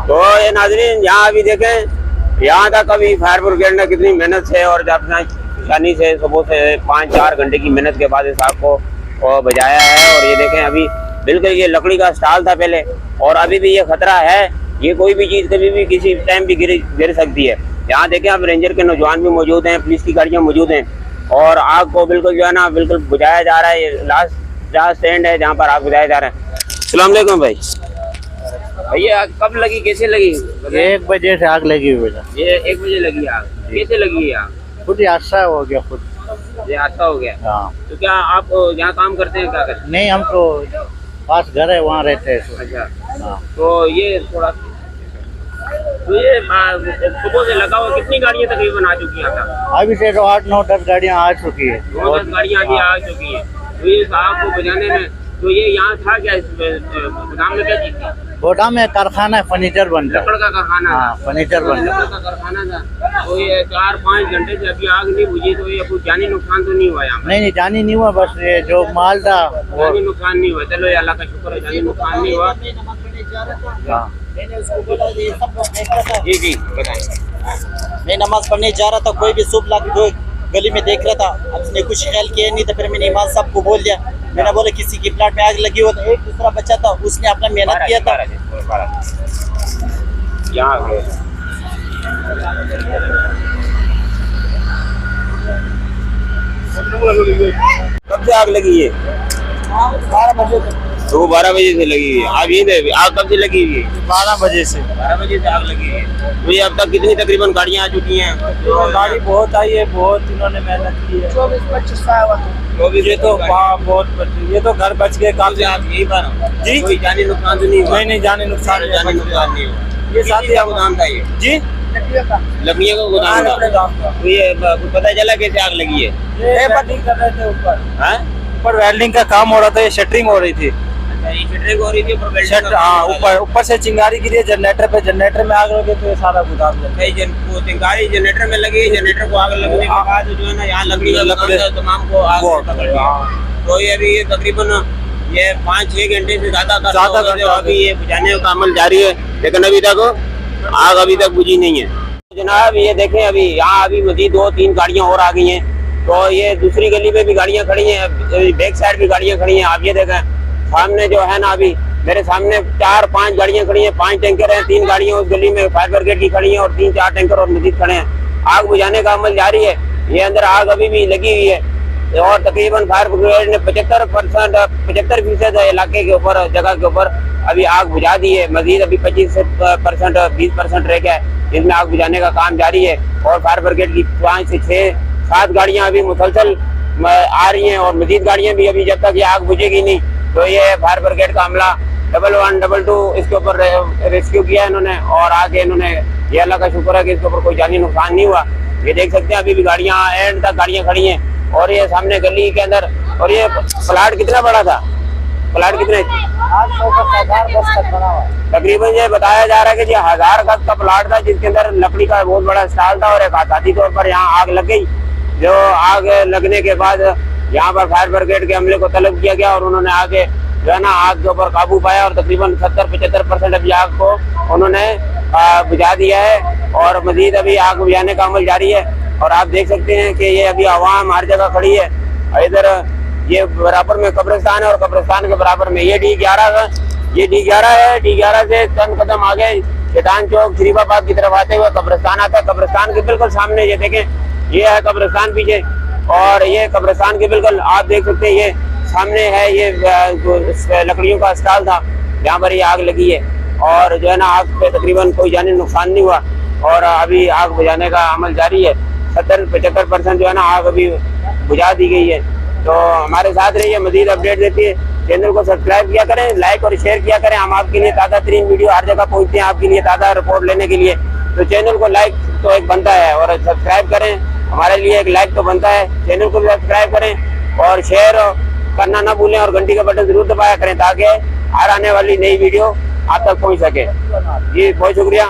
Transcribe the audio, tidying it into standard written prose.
तो ये नाजरीन यहाँ अभी देखें, यहाँ तक अभी फायर ब्रिगेड ने कितनी मेहनत से और परेशानी से सुबह से 5-4 घंटे की मेहनत के बाद इस आग को बजाया है। और ये देखें अभी बिल्कुल ये लकड़ी का स्टॉल था पहले, और अभी भी ये खतरा है, ये कोई भी चीज़ कभी भी किसी टाइम भी गिर सकती है। यहाँ देखें अब रेंजर के नौजवान भी मौजूद हैं, पुलिस की गाड़ियाँ मौजूद हैं, और आग को बिल्कुल जो है ना बिल्कुल बुझाया जा रहा है। ये लास्ट स्टैंड है जहाँ पर आग बुझाया जा रहा है। अस्सलाम वालेकुम भाई, भैया आग कब लगी, कैसे लगी? 1 बजे से आग लगी हुई है। ये 1 बजे लगी आग, कैसे लगी है आग? खुद ही हादसा हो गया, खुद ये हादसा हो गया। हाँ। तो क्या आप यहाँ काम करते हैं, क्या करते हैं? नहीं, हम तो पास घर है वहाँ रहते हैं। अच्छा। हाँ। तो ये थोड़ा, तो ये सुबह से लगा हुआ कितनी गाड़ियाँ तकरीबन आ चुकी हैं? अभी से तो 8-9-10 गाड़ियाँ आ चुकी है। 9-10 गाड़ियाँ अभी आ चुकी हैं। तो ये आग को बुझाने में, तो ये यहाँ था क्या, इस गोदाम में क्या चीज थी? गोदाम में कारखाना है, फर्नीचर बनता है। लकड़ का कारखाना था। हाँ, फर्नीचर बनता है। लकड़ का कारखाना था। तो ये 4-5 घंटे से अभी आग नहीं बुझी, तो ये कुछ जानी नुकसान तो नहीं हुआ यहाँ? नहीं, जानी नहीं हुआ, बस ये जो माल था जानी नुकसान नहीं हुआ। चलो अल्लाह का शुक्र है, जानी नुकसान नहीं हुआ। हाँ। जी जी बताएं। मैं नमाज पढ़ने जा रहा था, कोई भी शुभ लाख गली में देख रहा था। अब उसने कुछ ख्याल किया नहीं, तो फिर मैंने इमाम साहब को बोल दिया। मैंने बोला किसी की प्लाट में आग लगी हो, तो एक दूसरा बच्चा था, उसने अपना मेहनत किया था। कब से आग लगी है? 12 बजे तक। तो 12 बजे से लगी है आग। ये आग कब से लगी हुई है? 12 बजे से। 12 बजे से आग लगी है। तो ये अब तक कितनी तकरीबन गाड़ियाँ आ चुकी हैं? गाड़ी बहुत आई है, बहुत इन्होंने मेहनत की है। 24-25 का हुआ। ये तो बहुत ये तो घर बच गए काम से। आप यही पर जी, कोई जानी नुकसान तो नहीं हुआ? नहीं, जाने नुकसान जानी नुकसान नहीं हुआ। ये साथ ही का गोदाम था ये? जी, लकड़ियों का गोदाम था। तो ये पता चला कैसे आग लगी है? ये वेल्डिंग कर रहे थे ऊपर। हाँ? ऊपर वेल्डिंग का काम हो रहा था, ये शटरिंग हो रही थी। ये शटरिंग हो रही थी, ऊपर वेल्डिंग शट, का हाँ, काम हो ऊपर से चिंगारी गिरी जनरेटर पे, जनरेटर में आग लगे तो ये सारा गोदाम जल गया। वो चिंगारी जनरेटर में लगी, जनरेटर को आग लगने के बाद जो है ना यहाँ लकड़ी का गोदाम था, तमाम को आग ने पकड़ लिया। तो ये अभी ये तकरीबन ये 5-6 घंटे से ज्यादा अभी ये बुझाने का अमल जारी है, लेकिन अभी तक आग अभी तक बुझी नहीं है। जनाब ये देखें अभी यहाँ अभी मजीद 2-3 गाड़ियाँ और आ गई हैं। तो ये दूसरी गली में भी गाड़ियाँ खड़ी हैं, बैक साइड भी गाड़ियाँ खड़ी हैं। आप ये देखें सामने जो है ना, अभी मेरे सामने 4-5 गाड़ियाँ खड़ी हैं, 5 टैंकर हैं, 3 गाड़ियाँ उस गली में फायर ब्रिगेड की खड़ी हैं, और 3-4 टैंकर और मजीद खड़े हैं। आग बुझाने का अमल जारी है। ये अंदर आग अभी भी लगी हुई है, और तकरीबन फायर ब्रिगेड ने 75% इलाके के ऊपर, जगह के ऊपर अभी आग बुझा दी है। मजीद अभी 20% रह गया है, जिसमें आग बुझाने का काम जारी है। और फायर ब्रिगेड की 5 से 6-7 गाड़ियां अभी मुसलसल आ रही हैं, और मजीद गाड़ियां भी अभी, जब तक ये आग बुझेगी नहीं तो ये फायर ब्रिगेड का अमला 11, 22 इसके ऊपर रेस्क्यू किया इन्होंने, और आगे इन्होंने, ये अल्लाह का शुक्र है कि इसके ऊपर कोई जानी नुकसान नहीं हुआ। ये देख सकते हैं अभी भी गाड़ियां एंड तक गाड़ियां खड़ी हैं, और ये सामने गली के अंदर। और ये प्लाट कितना बड़ा था? प्लाट कितने? तकरीबन ये बताया जा रहा है कि 1000 गज का प्लाट था, जिसके अंदर लकड़ी का बहुत बड़ा स्टॉल था, और एक आताती तौर पर यहाँ आग लग गई। जो आग लगने के बाद यहाँ पर फायर ब्रिगेड के अमले को तलब किया गया, और उन्होंने आगे जो है ना आग के ऊपर काबू पाया, और तकरीबन 70-75% अभी आग को उन्होंने बुझा दिया है, और मजीद अभी आग बुझाने का अमल जारी है। और आप देख सकते हैं कि ये अभी आवाम हर जगह खड़ी है। इधर ये बराबर में कब्रिस्तान है, और कब्रिस्तान के बराबर में ये D11 है। ये D11 है। D11 से चंद कदम आगे शैतान चौक शरीफाबाद की तरफ आते हुए कब्रिस्तान आता है। कब्रिस्तान के बिल्कुल सामने ये देखें, ये है कब्रिस्तान पीछे, और ये कब्रिस्तान के बिल्कुल आप देख सकते हैं, ये सामने है ये लकड़ियों का स्टॉल था जहाँ पर ये आग लगी है। और जो है ना आग पे तकरीबन कोई जानी नुकसान नहीं हुआ, और अभी आग बुझाने का अमल जारी है। 70-75% जो है ना आग अभी बुझा दी गई है। तो हमारे साथ रहिए, मजीद अपडेट देती है। चैनल को सब्सक्राइब किया करें, लाइक और शेयर किया करें। हम आपके लिए ताज़ा तरीन वीडियो हर जगह पहुँचते हैं आपके लिए ताज़ा रिपोर्ट लेने के लिए। तो चैनल को लाइक तो एक बनता है, और सब्सक्राइब करें, हमारे लिए एक लाइक तो बनता है। चैनल को सब्सक्राइब करें और शेयर करना ना भूलें, और घंटी का बटन जरूर दबाया करें, ताकि हर आने वाली नई वीडियो आप तक पहुँच सके। जी बहुत शुक्रिया।